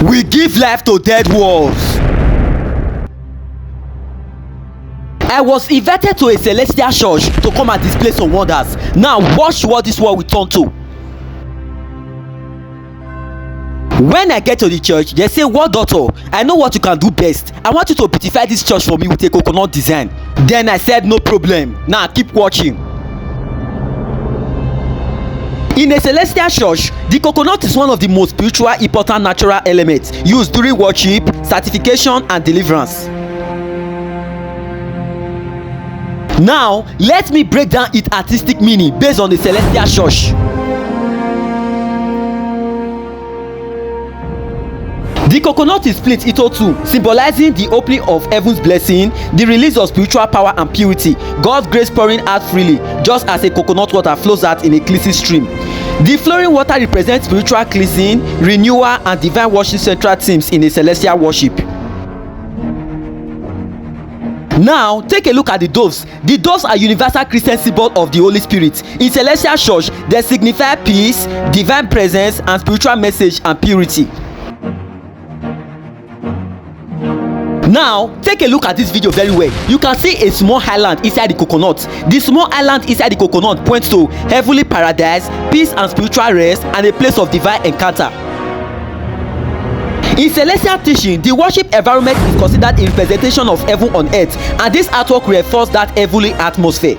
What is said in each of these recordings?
We give life to dead walls. I was invited to a celestial church to come and display some wonders. Now watch what this world will turn to. When I get to the church, they say, "What, daughter? I know what you can do best. I want you to beautify this church for me with a coconut design." Then I said, "No problem. Now keep watching." In a celestial church, the coconut is one of the most spiritual important natural elements used during worship, sanctification and deliverance. Now let me break down its artistic meaning based on the celestial church. The coconut is split into two, symbolizing the opening of heaven's blessing, the release of spiritual power and purity, God's grace pouring out freely, just as a coconut water flows out in a cleansing stream. The flowing water represents spiritual cleansing, renewal and divine worship, central themes in a celestial worship. Now take a look at the doves. The doves are universal Christian symbol of the Holy Spirit. In celestial church, they signify peace, divine presence and spiritual message and purity. Now take a look at this video very well. You can see a small island inside the coconut. The small island inside the coconut points to heavenly paradise, peace and spiritual rest, and a place of divine encounter. In celestial teaching, the worship environment is considered a representation of heaven on earth, and this artwork reinforces that heavenly atmosphere.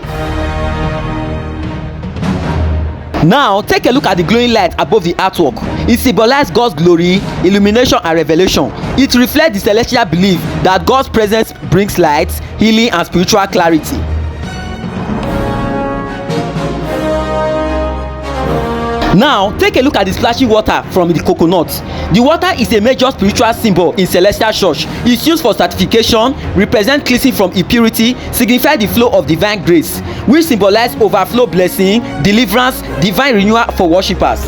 Now take a look at the glowing light above the artwork. It symbolizes God's glory, illumination and revelation. It reflects the celestial belief that God's presence brings light, healing and spiritual clarity. Now take a look at the splashing water from the coconut. The water is a major spiritual symbol in celestial church. It's used for sanctification, represent cleansing from impurity, signify the flow of divine grace, which symbolize overflow blessing, deliverance, divine renewal for worshippers.